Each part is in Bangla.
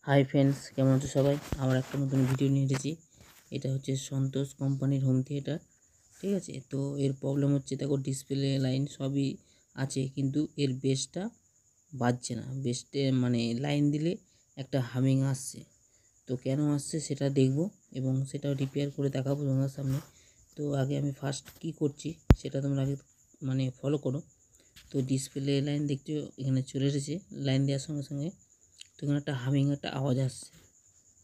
হাই ফ্রেন্ডস, কেমন আছো সবাই? আমার একটা নতুন ভিডিও নিয়ে এসেছি। এটা হচ্ছে সন্তোষ কোম্পানির হোম থিয়েটার। ঠিক আছে, তো এর প্রবলেম হচ্ছে, দেখো ডিসপ্লে লাইন সবই আছে, কিন্তু এর বেসটা বাজছে না। বেসটে মানে লাইন দিলে একটা হামিং আসছে। তো কেন আসছে সেটা দেখব এবং সেটা রিপেয়ার করে দেখাবো তোমার সামনে। তো আগে আমি ফার্স্ট কি করছি সেটা তোমরা আগে ফলো করো। তো ডিসপ্লে লাইন দেখতে এখানে চলে এসেছে। লাইন দেওয়ার সঙ্গে সঙ্গে তো এখানে একটা হামিং একটা আওয়াজ আসছে।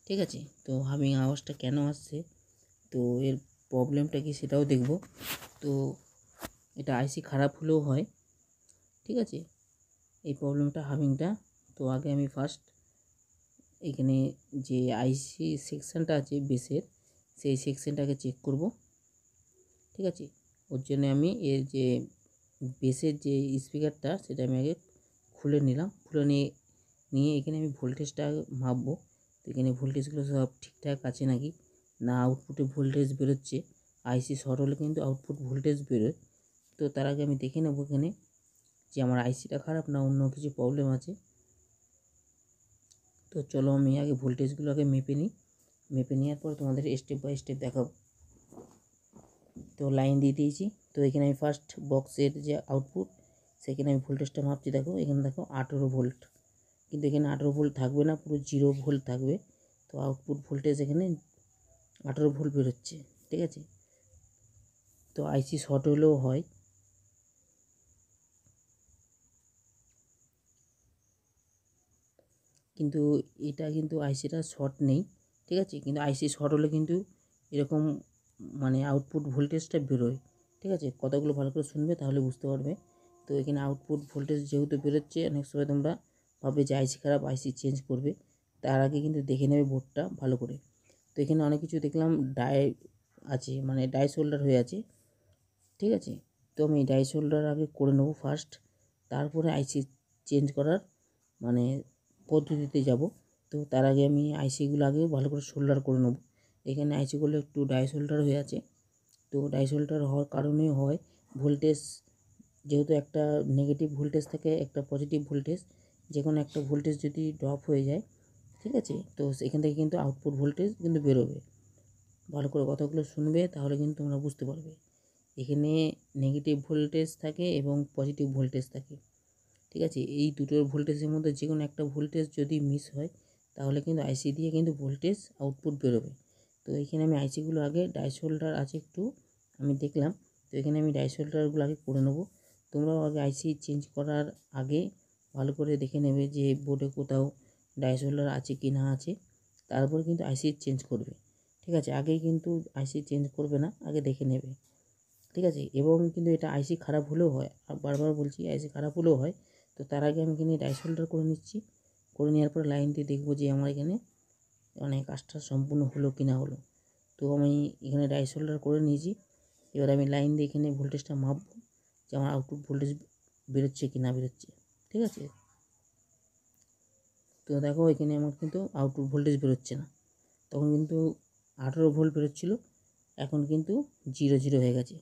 ঠিক আছে, তো হামিং আওয়াজটা কেন আসছে, তো এর প্রবলেমটা কি সেটাও দেখব। তো এটা আইসি খারাপ হলেও হয়। ঠিক আছে, এই প্রবলেমটা হামিংটা। তো আগে আমি ফার্স্ট এখানে যে আইসি সেকশানটা আছে বেসের, সেই সেকশানটাকে চেক করব। ঠিক আছে, ওর জন্য আমি এর যে বেসের যে স্পিকারটা সেটা আমি আগে খুলে নিলাম। খুলে নিয়ে এখানে আমি ভোল্টেজটা মাপবো। তো এখানে ভোল্টেজগুলো সব ঠিকঠাক আছে নাকি, না আউটপুটে ভোল্টেজ বেরোচ্ছে। আইসি শর্ট হলে কিন্তু আউটপুট ভোল্টেজ বেরোয়। তো তার আগে আমি দেখে নেবো এখানে যে আমার আইসিটা খারাপ না অন্য কিছু প্রবলেম আছে। তো চলো আমি আগে ভোল্টেজগুলো আগে মেপে নিই। মেপে নেওয়ার পর তোমাদের স্টেপ বাই স্টেপ দেখাবো। তো লাইন দিয়ে দিয়েছি। তো এখানে আমি ফার্স্ট বক্সের যে আউটপুট সেখানে আমি ভোল্টেজটা মাপছি। দেখো এখানে দেখো 18 ভোল্ট, কিন্তু এখানে 18 ভোল্ট থাকবে না, পুরো 0 ভোল্ট থাকবে। তো আউটপুট ভোল্টেজ এখানে 18 ভোল্ট বেরোচ্ছে। ঠিক আছে, তো আইসি শর্ট হলেও হয়। কিন্তু এটা কিন্তু আইসিটা শর্ট নেই। ঠিক আছে, কিন্তু আইসি শর্ট হলে কিন্তু এরকম আউটপুট ভোল্টেজটা বেরোয়। ঠিক আছে, কথাগুলো ভালো করে শুনবে তাহলে বুঝতে পারবে। তো এখানে আউটপুট ভোল্টেজ যেহেতু বেরোচ্ছে, অনেক সময় তোমরা ভাবে যে আইসি খারাপ, আইসি চেঞ্জ করবে। তার আগে কিন্তু দেখে নেবে বোর্ডটা ভালো করে। তো এখানে অনেক কিছু দেখলাম ডাই আছে, ডাই শোল্ডার হয়ে আছে। ঠিক আছে, তো আমি ডাই শোল্ডার আগে করে নেবো ফার্স্ট, তারপরে আইসি চেঞ্জ করার পদ্ধতিতে যাব। তো তার আগে আমি আইসিগুলো আগে ভালো করে সোল্ডার করে নেব। এখানে আইসিগুলো একটু ডাই শোল্ডার হয়ে আছে। তো ডাই শোল্ডার হওয়ার কারণে হয় ভোল্টেজ, যেহেতু একটা নেগেটিভ ভোল্টেজ থাকে, একটা পজিটিভ ভোল্টেজ, যে কোনো একটা ভোল্টেজ যদি ড্রপ হয়ে যায়, ঠিক আছে, তো সেখান থেকে কিন্তু আউটপুট ভোল্টেজ কিন্তু বেরোবে। ভালো করে কথাগুলো শুনবে তাহলে কিন্তু তোমরা বুঝতে পারবে। এখানে নেগেটিভ ভোল্টেজ থাকে এবং পজিটিভ ভোল্টেজ থাকে। ঠিক আছে, এই দুটোর ভোল্টেজের মধ্যে যে কোনো একটা ভোল্টেজ যদি মিস হয় তাহলে কিন্তু আইসি দিয়ে কিন্তু ভোল্টেজ আউটপুট বেরোবে। তো এখানে আমি আইসিগুলো আগে ডাইসোল্ডার আছে একটু আমি দেখলাম। তো এখানে আমি ডাইসোল্ডারগুলো আগে করে নেবো। তোমরাও আগে আইসি চেঞ্জ করার আগে ভালো করে দেখে নেবে যে বোর্ডে কোথাও ডাইসোল্ডার আছে কি না আছে, তারপর কিন্তু আইসি চেঞ্জ করবে। ঠিক আছে, আগেই কিন্তু আইসি চেঞ্জ করবে না, আগে দেখে নেবে। ঠিক আছে, এবং কিন্তু এটা আইসি খারাপ হলেও হয়, আর বারবার বলছি আইসি খারাপ হলেও হয়। তো তার আগে আমি এখানে ডাইসোল্ডার করে নিচ্ছি। করে নেওয়ার পর লাইন দিয়ে দেখবো যে আমার এখানে কাজটা সম্পূর্ণ হলো কি না হলো। তো আমি এখানে ডাইসোল্ডার করে নিয়েছি। এবার আমি লাইন দিয়ে এখানে ভোল্টেজটা মাপবো যে আমার আউটপুট ভোল্টেজ বেরোচ্ছে কি না বেরোচ্ছে। ঠিক আছে, তো দেখো এখানে আমার কিন্তু আউটপুট ভোল্টেজ বেরোচ্ছে না। তখন কিন্তু 18 ভোল্ট বেরোচ্ছিলো, এখন কিন্তু 0 হয়ে গেছে।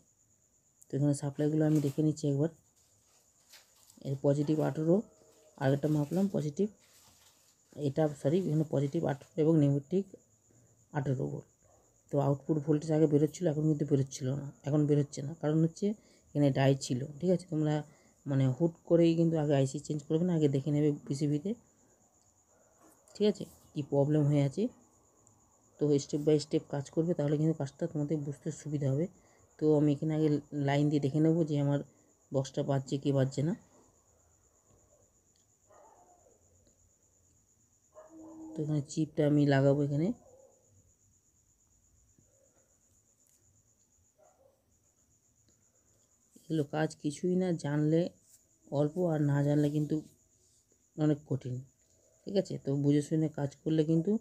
তো এখানে সাপ্লাইগুলো আমি দেখে নিচ্ছি একবার। এর পজিটিভ 18, আগেরটা মাপলাম পজিটিভ, এখানে পজিটিভ 18 এবং নেগেটিভ 18 ভোল্ট। তো আউটপুট ভোল্টেজ আগে বেরোচ্ছিলো, এখন কিন্তু বেরোচ্ছিলো না, এখন বেরোচ্ছে না। কারণ হচ্ছে এখানে ডাই ছিল। ঠিক আছে, তোমরা হুট করেই কিন্তু আগে আইসি চেঞ্জ করবে না, আগে দেখে নেবে পিসিবিতে। ঠিক আছে, কী প্রবলেম হয়ে আছে। তো স্টেপ বাই স্টেপ কাজ করবে, তাহলে কিন্তু কাজটা তোমাদের বুঝতে সুবিধা হবে। তো আমি এখানে আগে লাইন দিয়ে দেখে নেবো যে আমার বক্সটা বাজছে কি বাজছে না। তো এখানে চিপটা আমি লাগাবো। এখানে এগুলো কাজ কিছুই না, জানলে অল্প, আর না জানলে কিন্তু অনেক কঠিন। ঠিক আছে, তো বুঝে শুনে কাজ করলে কিন্তু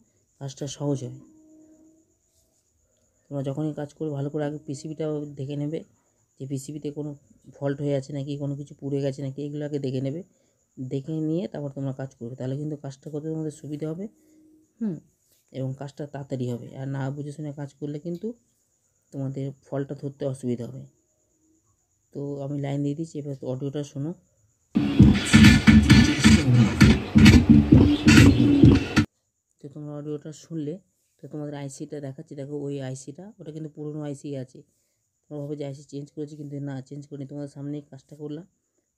কাজটা সহজ হয়। তোমরা যখনই কাজ করবে ভালো করে আগে পিসিবিটাও দেখে নেবে যে পিসিবিতে কোনো ফল্ট হয়ে আছে নাকি, কোনো কিছু পুড়ে গেছে নাকি, এগুলো আগে দেখে নেবে। দেখে নিয়ে তারপর তোমরা কাজ করবে, তাহলে কিন্তু কাজটা করতে তোমাদের সুবিধা হবে। এবং কাজটা তাড়াতাড়ি হবে। আর না বুঝে শুনে কাজ করলে কিন্তু তোমাদের ফল্টটা ধরতে অসুবিধা হবে। তো আমি লাইন দিয়ে দিচ্ছি, এবার অডিওটা শোনো। তোমরা অডিওটা শুনলে, তো তোমাদের আইসিটা দেখাচ্ছি, দেখো ওই আইসিটা, ওটা কিন্তু পুরনো আইসি আছে। তোমরা ভাবে যে আইসি চেঞ্জ করেছি, কিন্তু না, চেঞ্জ করিনি, তোমাদের সামনেই কাজটা করলাম।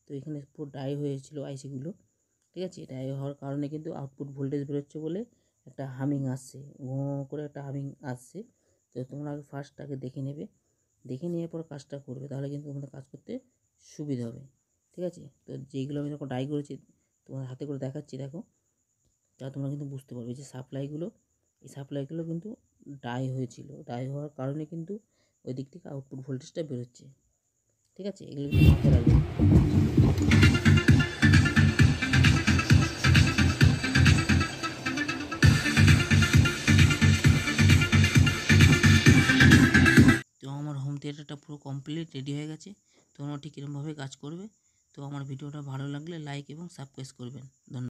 তো এখানে পুরো ডাই হয়েছিল আইসিগুলো, ঠিক আছে। ডাই হওয়ার কারণে কিন্তু আউটপুট ভোল্টেজ বেরোচ্ছে বলে একটা হামিং আসছে, ঘো করে একটা হামিং আসছে। তো তোমরা আগে ফার্স্ট আগে দেখে নেবে, দেখে নিয়ে পর কাজটা করবে, তাহলে কিন্তু তোমাদের কাজ করতে সুবিধা হবে, ঠিক আছে। তো যেইগুলো আমি যখন ডাই করেছি তোমার হাতে করে দেখাচ্ছি, দেখো, তা তোমরা কিন্তু বুঝতে পারবে যে সাপ্লাইগুলো, এই সাপ্লাইগুলো কিন্তু ডাই হয়েছিল, ডাই হওয়ার কারণে কিন্তু ওই দিক থেকে আউটপুট ভোল্টেজটা বেরোচ্ছে, ঠিক আছে। এগুলো কিন্তু মাথায় রাখবে। তো আমার হোম থিয়েটারটা পুরো কমপ্লিট রেডি হয়ে গেছে। তোমরা ঠিক এরকমভাবে কাজ করবে। তো আমার ভিডিওটা ভালো লাগলে লাইক এবং সাবস্ক্রাইব করবেন। ধন্যবাদ।